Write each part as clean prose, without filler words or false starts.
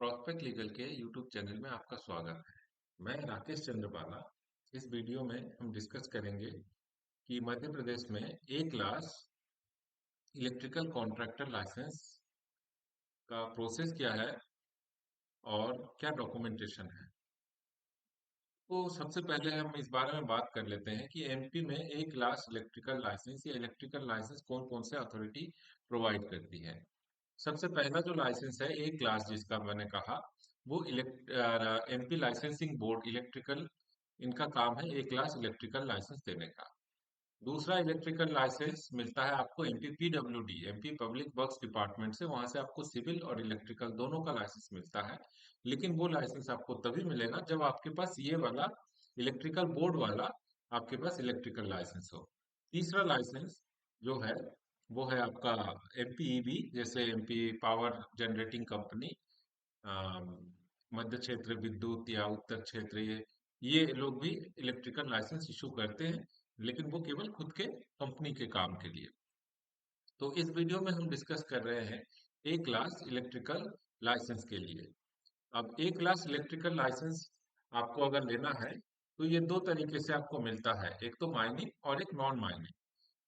Prospect legal के YouTube channel में आपका स्वागत है। मैं राकेश चंद्रबाला। इस वीडियो में हम डिस्कस करेंगे कि मध्य प्रदेश में ए क्लास इलेक्ट्रिकल कॉन्ट्रैक्टर लाइसेंस का प्रोसेस क्या है और क्या डॉक्यूमेंटेशन है। तो सबसे पहले हम इस बारे में बात कर लेते हैं कि एमपी में ए क्लास इलेक्ट्रिकल लाइसेंस या इलेक्ट्रिकल लाइसेंस कौन कौन से अथॉरिटी प्रोवाइड करती है। सबसे पहला जो लाइसेंस है ए क्लास जिसका मैंने कहा वो एमपी लाइसेंसिंग बोर्ड इलेक्ट्रिकल इनका काम है ए क्लास इलेक्ट्रिकल लाइसेंस देने का। दूसरा इलेक्ट्रिकल लाइसेंस मिलता है आपको MP PWD MP public works department से। वहां से आपको सिविल और इलेक्ट्रिकल दोनों का लाइसेंस मिलता है। लेकिन वो लाइसेंस आपको तभी मिलेगा जब आपके पास ये वाला इलेक्ट्रिकल बोर्ड वाला आपके पास इलेक्ट्रिकल लाइसेंस हो। तीसरा लाइसेंस जो है वो है आपका एमपीईबी, जैसे एमपी पावर जनरेटिंग कंपनी, मध्य क्षेत्र विद्युत या उत्तर क्षेत्र, ये लोग भी इलेक्ट्रिकल लाइसेंस इशू करते हैं, लेकिन वो केवल खुद के कंपनी के काम के लिए। तो इस वीडियो में हम डिस्कस कर रहे हैं ए क्लास इलेक्ट्रिकल लाइसेंस के लिए। अब ए क्लास इलेक्ट्रिकल लाइसेंस आपको अगर लेना है तो ये दो तरीके से आपको मिलता है, एक तो माइनिंग और एक नॉन माइनिंग।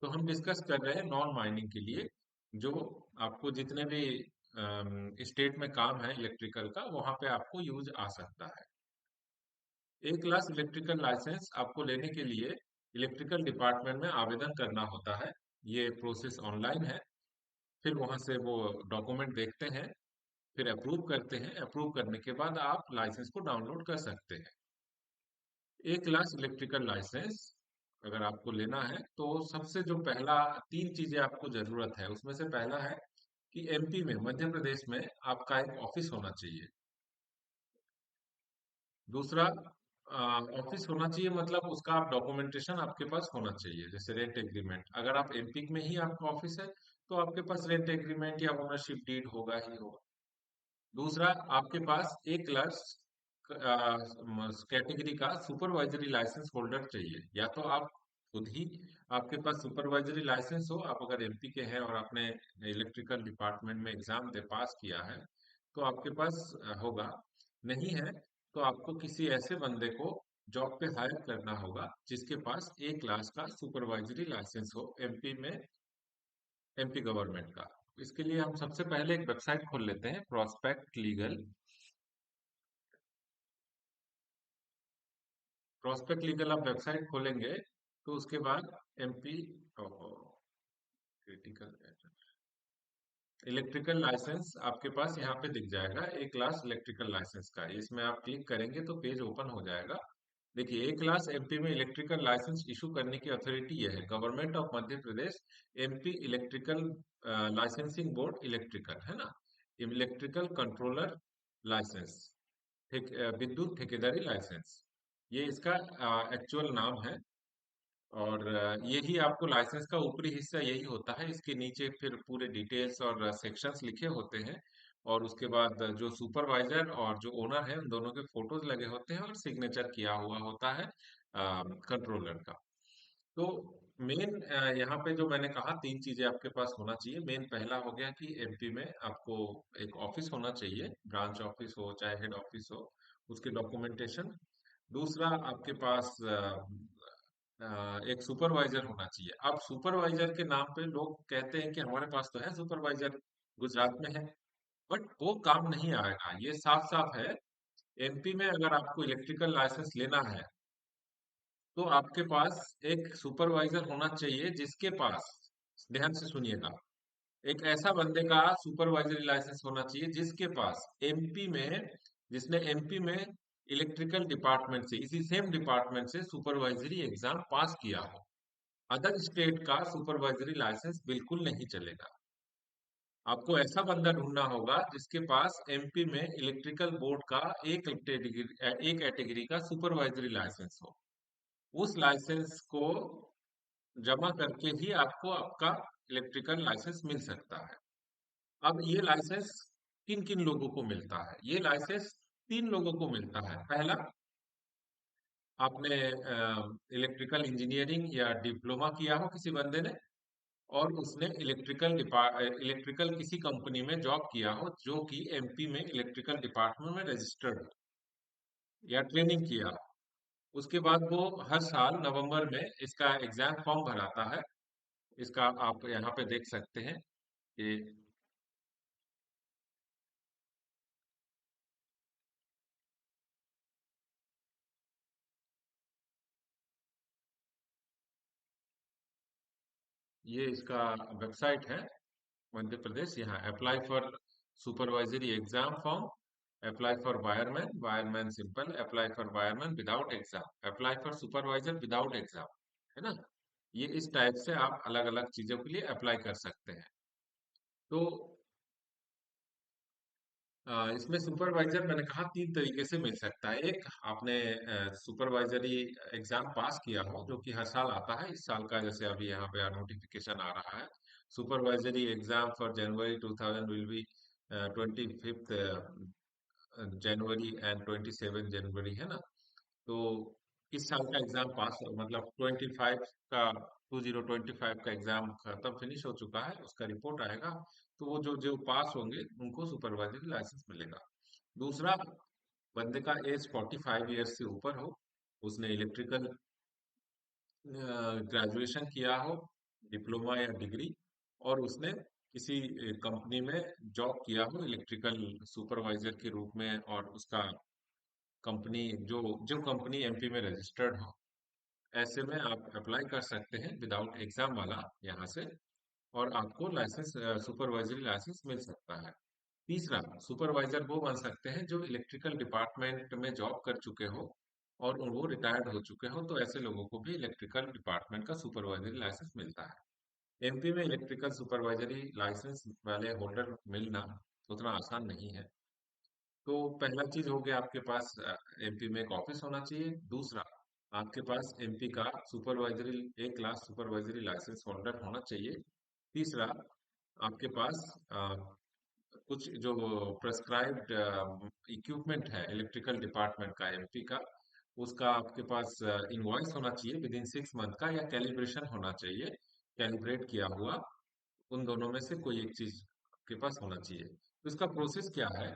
तो हम डिस्कस कर रहे हैं नॉन माइनिंग के लिए, जो आपको जितने भी स्टेट में काम है इलेक्ट्रिकल का वहां पे आपको यूज आ सकता है। ए क्लास इलेक्ट्रिकल लाइसेंस आपको लेने के लिए इलेक्ट्रिकल डिपार्टमेंट में आवेदन करना होता है। ये प्रोसेस ऑनलाइन है। फिर वहां से वो डॉक्यूमेंट देखते हैं, फिर अप्रूव करते हैं। अप्रूव करने के बाद आप लाइसेंस को डाउनलोड कर सकते हैं। ए क्लास इलेक्ट्रिकल लाइसेंस अगर आपको लेना है तो सबसे जो पहला तीन चीजें आपको जरूरत है, उसमें से पहला है कि एमपी में, मध्य प्रदेश में आपका एक ऑफिस होना चाहिए। दूसरा, ऑफिस होना चाहिए मतलब उसका आप डॉक्यूमेंटेशन आपके पास होना चाहिए, जैसे रेंट एग्रीमेंट। अगर आप एमपी में ही आपका ऑफिस है तो आपके पास रेंट एग्रीमेंट या ओनरशिप डीड होगा ही होगा। दूसरा, आपके पास एक क्लास कैटेगरी का सुपरवाइजरी लाइसेंस होल्डर चाहिए। या तो आप खुद ही, आपके पास सुपरवाइजरी लाइसेंस हो, आप अगर एमपी के हैं और आपने इलेक्ट्रिकल डिपार्टमेंट में एग्जाम दे पास किया है तो आपके पास होगा। नहीं है तो आपको किसी ऐसे बंदे को जॉब पे हायर करना होगा जिसके पास ए क्लास का सुपरवाइजरी लाइसेंस हो एमपी में, एमपी गवर्नमेंट का। इसके लिए हम सबसे पहले एक वेबसाइट खोल लेते हैं, प्रोस्पेक्ट लीगल। प्रोस्पेक्ट लीगल आप वेबसाइट खोलेंगे तो उसके बाद एमपी क्रिटिकल इलेक्ट्रिकल लाइसेंस आपके पास यहाँ पे दिख जाएगा, ए क्लास इलेक्ट्रिकल लाइसेंस का। इसमें आप क्लिक करेंगे तो पेज ओपन हो जाएगा। देखिए, ए क्लास एमपी में इलेक्ट्रिकल लाइसेंस इशू करने की अथॉरिटी यह है, government of Madhya Pradesh, MP electrical licensing board electrical, है ना। इलेक्ट्रिकल कंट्रोलर लाइसेंस, विद्युत ठेकेदारी लाइसेंस, ये इसका एक्चुअल नाम है। और यही आपको लाइसेंस का ऊपरी हिस्सा यही होता है। इसके नीचे फिर पूरे डिटेल्स और सेक्शंस लिखे होते हैं। और उसके बाद जो सुपरवाइजर और जो ओनर है उन दोनों के फोटोज लगे होते हैं और सिग्नेचर किया हुआ होता है कंट्रोलर का। तो मेन यहाँ पे जो मैंने कहा तीन चीजें आपके पास होना चाहिए। मेन पहला हो गया कि एमपी में आपको एक ऑफिस होना चाहिए, ब्रांच ऑफिस हो चाहे हेड ऑफिस हो, उसके डॉक्यूमेंटेशन। दूसरा, आपके पास एक सुपरवाइजर होना चाहिए। अब सुपरवाइजर के नाम पे लोग कहते हैं कि हमारे पास तो है सुपरवाइजर, गुजरात में है, बट वो काम नहीं आएगा। ये साफ साफ है, एमपी में अगर आपको इलेक्ट्रिकल लाइसेंस लेना है तो आपके पास एक सुपरवाइजर होना चाहिए जिसके पास, ध्यान से सुनिएगा, एक ऐसा बंदे का सुपरवाइजरी लाइसेंस होना चाहिए जिसके पास एमपी में, जिसने एमपी में इलेक्ट्रिकल डिपार्टमेंट से, इसी सेम डिपार्टमेंट से सुपरवाइजरी एग्जाम पास किया हो। अदर स्टेट का सुपरवाइजरी लाइसेंस बिल्कुल नहीं चलेगा। आपको ऐसा बंदा ढूंढना होगा जिसके पास एमपी में इलेक्ट्रिकल बोर्ड का एक कैटेगरी का सुपरवाइजरी लाइसेंस हो। उस लाइसेंस को जमा करके ही आपको आपका इलेक्ट्रिकल लाइसेंस मिल सकता है। अब ये लाइसेंस किन किन लोगों को मिलता है? ये लाइसेंस तीन लोगों को मिलता है। पहला, आपने इलेक्ट्रिकल इंजीनियरिंग या डिप्लोमा किया हो किसी बंदे ने, और उसने इलेक्ट्रिकल किसी कंपनी में जॉब किया हो जो कि एमपी में इलेक्ट्रिकल डिपार्टमेंट में रजिस्टर्ड हो या ट्रेनिंग किया हो। उसके बाद वो हर साल नवंबर में इसका एग्जाम फॉर्म भराता है। इसका आप यहाँ पे देख सकते हैं कि ये इसका वेबसाइट है मध्य प्रदेश। यहाँ apply for supervisory exam form, apply for wireman, wireman simple, apply for wireman without exam, apply for supervisor without exam, है ना। ये इस टाइप से आप अलग अलग चीजों के लिए अप्लाई कर सकते हैं। तो इसमें सुपरवाइजर मैंने कहा तीन तरीके से मिल सकता है। एक, आपने सुपरवाइजरी एग्जाम पास किया हो जो कि हर साल आता है। इस साल का जैसे अभी यहाँ पे नोटिफिकेशन आ रहा है, supervisory exam for January 2000 will be 25 January and 27 जनवरी, है ना। तो इस साल का एग्जाम पास मतलब 25 का 2025 का एग्जाम खत्म फिनिश हो चुका है, उसका रिपोर्ट आएगा। तो वो जो जो पास होंगे उनको सुपरवाइजरी लाइसेंस मिलेगा। दूसरा, बंदे का एज 45 ईयर्स से ऊपर हो, उसने इलेक्ट्रिकल ग्रेजुएशन किया हो, डिप्लोमा या डिग्री, और उसने किसी कंपनी में जॉब किया हो इलेक्ट्रिकल सुपरवाइजर के रूप में, और उसका कंपनी जो जो कंपनी एमपी में रजिस्टर्ड हो, ऐसे में आप अप्लाई कर सकते हैं विदाउट एग्जाम वाला यहाँ से, और आपको लाइसेंस सुपरवाइजरी लाइसेंस मिल सकता है। तीसरा, सुपरवाइजर वो बन सकते हैं जो इलेक्ट्रिकल डिपार्टमेंट में जॉब कर चुके हो और वो रिटायर्ड हो चुके हो, तो ऐसे लोगों को भी इलेक्ट्रिकल डिपार्टमेंट का सुपरवाइजरी लाइसेंस मिलता है। एमपी में इलेक्ट्रिकल सुपरवाइजरी लाइसेंस वाले होल्डर मिलना उतना आसान नहीं है। तो पहला चीज हो गया, आपके पास एमपी में एक ऑफिस होना चाहिए। दूसरा, आपके पास एमपी का सुपरवाइजरी एक क्लास सुपरवाइजरी लाइसेंस होल्डर होना चाहिए। तीसरा, आपके पास कुछ जो प्रेस्क्राइब्ड इक्विपमेंट है इलेक्ट्रिकल डिपार्टमेंट का एमपी का, उसका आपके पास इनवॉइस होना चाहिए विद इन 6 मंथ का, या कैलिब्रेशन होना चाहिए, कैलिब्रेट किया हुआ। उन दोनों में से कोई एक चीज आपके पास होना चाहिए। तो इसका प्रोसेस क्या है?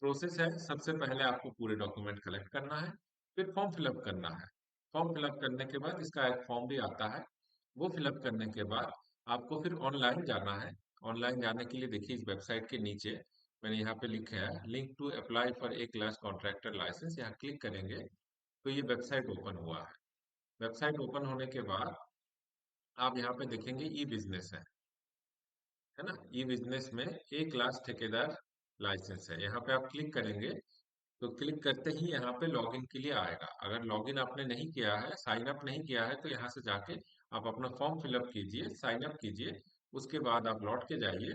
प्रोसेस है, सबसे पहले आपको पूरे डॉक्यूमेंट कलेक्ट करना है, फिर फॉर्म फिलअप करना है। फॉर्म फिलअप करने के बाद इसका एक फॉर्म भी आता है, वो फिलअप करने के बाद आपको फिर ऑनलाइन जाना है। ऑनलाइन जाने के लिए देखिए, इस वेबसाइट के नीचे मैंने यहाँ पे लिखा है link to apply for A class contractor licence. यहाँ क्लिक करेंगे तो ये वेबसाइट ओपन हुआ है। वेबसाइट ओपन होने के बाद आप यहाँ पे देखेंगे ई बिजनेस है ना। ई बिजनेस में ए क्लास ठेकेदार लाइसेंस है, यहाँ पे आप क्लिक करेंगे। तो क्लिक करते ही यहाँ पे लॉगिन के लिए आएगा। अगर लॉगिन आपने नहीं किया है, साइन अप नहीं किया है, तो यहाँ से जाके आप अपना फॉर्म फिलअप कीजिए, साइन अप कीजिए। उसके बाद आप लौट के जाइए।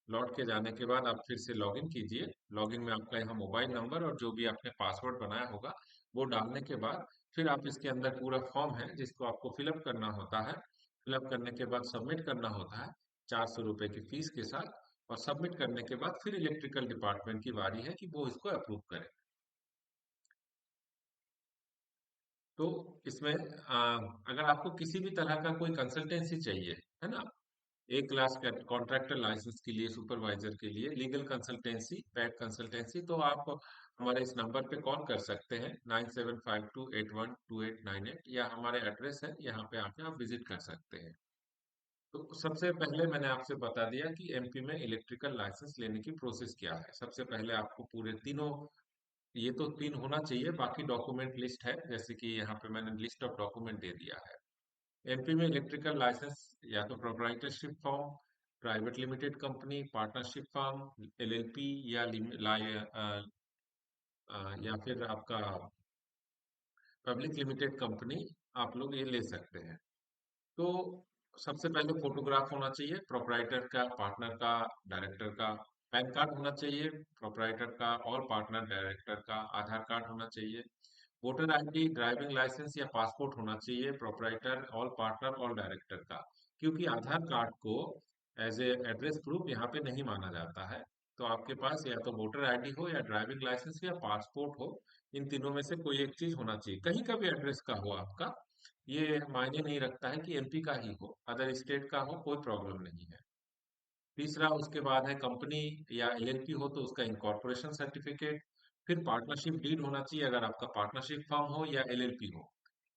लौट के जाने के बाद आप फिर से लॉगिन कीजिए। लॉगिन में आपका यहाँ मोबाइल नंबर और जो भी आपने पासवर्ड बनाया होगा वो डालने के बाद फिर आप इसके अंदर पूरा फॉर्म है जिसको आपको फिलअप करना होता है। फिलअप करने के बाद सबमिट करना होता है 400 रुपए की फीस के साथ। और सबमिट करने के बाद फिर इलेक्ट्रिकल डिपार्टमेंट की बारी है कि वो इसको अप्रूव करे। तो इसमें अगर आपको किसी भी तरह का कोई कंसल्टेंसी चाहिए, है ना, एक क्लास कॉन्ट्रैक्टर लाइसेंस के लिए, सुपरवाइजर के लिए लीगल कंसल्टेंसी, पैड कंसल्टेंसी, तो आप हमारे इस नंबर पे कॉल कर सकते हैं 9752812898, या हमारे एड्रेस है यहाँ पे आके आप विजिट कर सकते हैं। तो सबसे पहले मैंने आपसे बता दिया कि एमपी में इलेक्ट्रिकल लाइसेंस लेने की प्रोसेस क्या है। सबसे पहले आपको पूरे तीनों, ये तो तीन होना चाहिए, बाकी डॉक्यूमेंट लिस्ट है, जैसे कि यहाँ पे मैंने लिस्ट ऑफ डॉक्यूमेंट दे दिया है। एमपी में इलेक्ट्रिकल लाइसेंस या तो proprietorship form, private limited company, partnership form, LLP, या या फिर आपका पब्लिक लिमिटेड कंपनी, आप लोग ये ले सकते हैं। तो सबसे पहले फोटोग्राफ होना चाहिए प्रोपराइटर का, पार्टनर का, डायरेक्टर का। पैन कार्ड होना चाहिए प्रोपराइटर का और पार्टनर डायरेक्टर का। आधार कार्ड होना चाहिए। वोटर आईडी, ड्राइविंग लाइसेंस या पासपोर्ट होना चाहिए proprietor, all partner, all director का। क्योंकि आधार कार्ड को एज ए एड्रेस प्रूफ यहाँ पे नहीं माना जाता है। तो आपके पास या तो वोटर आईडी हो, या ड्राइविंग लाइसेंस, या पासपोर्ट हो। इन तीनों में से कोई एक चीज होना चाहिए। कहीं का भी एड्रेस का हो आपका, ये मायने नहीं रखता है कि एमपी का ही हो, अदर स्टेट का हो, कोई प्रॉब्लम नहीं है। तीसरा उसके बाद है कंपनी या एलएलपी हो तो उसका इनकॉर्पोरेशन सर्टिफिकेट। फिर पार्टनरशिप डीड होना चाहिए अगर आपका पार्टनरशिप फर्म हो या एलएलपी हो।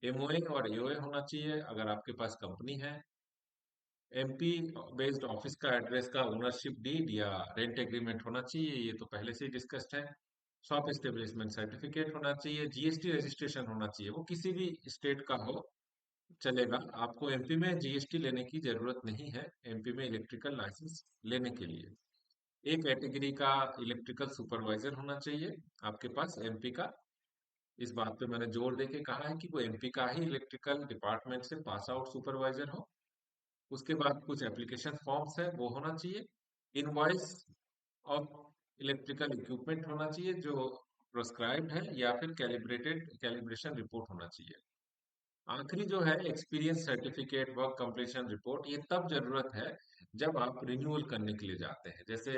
एमओए और एओए होना चाहिए अगर आपके पास कंपनी है। एमपी बेस्ड ऑफिस का एड्रेस का ओनरशिप डीड या रेंट एग्रीमेंट होना चाहिए, ये तो पहले से ही डिस्कस्ड है। शॉप एस्टेब्लिशमेंट सर्टिफिकेट होना चाहिए, जीएसटी रजिस्ट्रेशन होना चाहिए, वो किसी भी स्टेट का हो चलेगा। आपको एमपी में जीएसटी लेने की जरूरत नहीं है एमपी में इलेक्ट्रिकल लाइसेंस लेने के लिए। एक कैटेगरी का इलेक्ट्रिकल सुपरवाइजर होना चाहिए आपके पास एमपी का। इस बात पे मैंने जोर दे के कहा है कि वो एमपी का ही इलेक्ट्रिकल डिपार्टमेंट से पास आउट सुपरवाइजर हो। उसके बाद कुछ एप्लीकेशन फॉर्म्स है वो होना चाहिए। इनवॉइस ऑफ इलेक्ट्रिकल इक्विपमेंट होना चाहिए जो प्रोस्क्राइब्ड है, या फिर कैलिब्रेटेड कैलिब्रेशन रिपोर्ट होना चाहिए। आखिरी जो है experience certificate, work completion report, ये तब जरूरत है जब आप रिन्यूअल करने के लिए जाते हैं। जैसे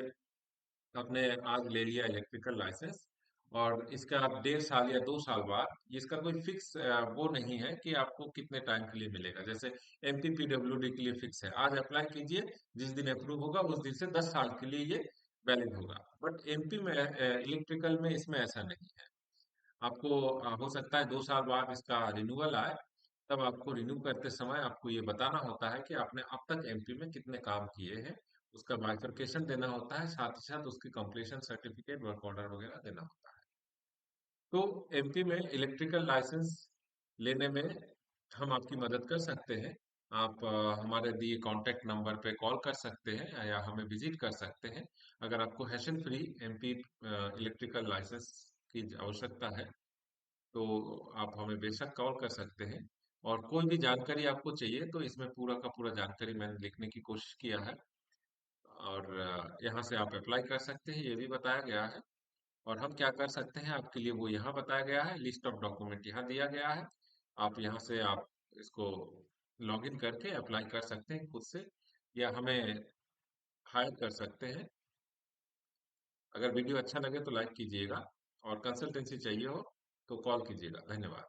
आपने आज ले लिया इलेक्ट्रिकल लाइसेंस और इसका आप 1.5 साल या 2 साल बाद, इसका कोई फिक्स वो नहीं है कि आपको कितने टाइम के लिए मिलेगा। जैसे एमपीपीडब्ल्यूडी के लिए फिक्स है, आज अप्लाई कीजिए, जिस दिन अप्रूव होगा उस दिन से 10 साल के लिए ये वैलिड होगा। बट एमपी में इलेक्ट्रिकल में इसमें ऐसा नहीं है। आपको हो सकता है 2 साल बाद इसका रिन्यूअल आए, तब आपको रिन्यू करते समय आपको ये बताना होता है कि आपने अब तक एमपी में कितने काम किए हैं। उसका बाइफरकेशन देना होता है, साथ ही साथ उसकी कंप्लीशन सर्टिफिकेट, वर्क ऑर्डर वगैरह देना होता है। तो एमपी में इलेक्ट्रिकल लाइसेंस लेने में हम आपकी मदद कर सकते हैं। आप हमारे दिए कॉन्टैक्ट नंबर पे कॉल कर सकते हैं या हमें विजिट कर सकते हैं। अगर आपको hassle free MP electrical licence की आवश्यकता है तो आप हमें बेशक कॉल कर सकते हैं। और कोई भी जानकारी आपको चाहिए तो इसमें पूरा का पूरा जानकारी मैंने लिखने की कोशिश किया है। और यहाँ से आप अप्लाई कर सकते हैं, ये भी बताया गया है। और हम क्या कर सकते हैं आपके लिए वो यहाँ बताया गया है, लिस्ट ऑफ डॉक्यूमेंट यहाँ दिया गया है। आप यहाँ से आप इसको लॉगिन करके अप्लाई कर सकते हैं खुद से, या हमें हायर कर सकते हैं। अगर वीडियो अच्छा लगे तो लाइक कीजिएगा, और कंसल्टेंसी चाहिए हो तो कॉल कीजिएगा। धन्यवाद।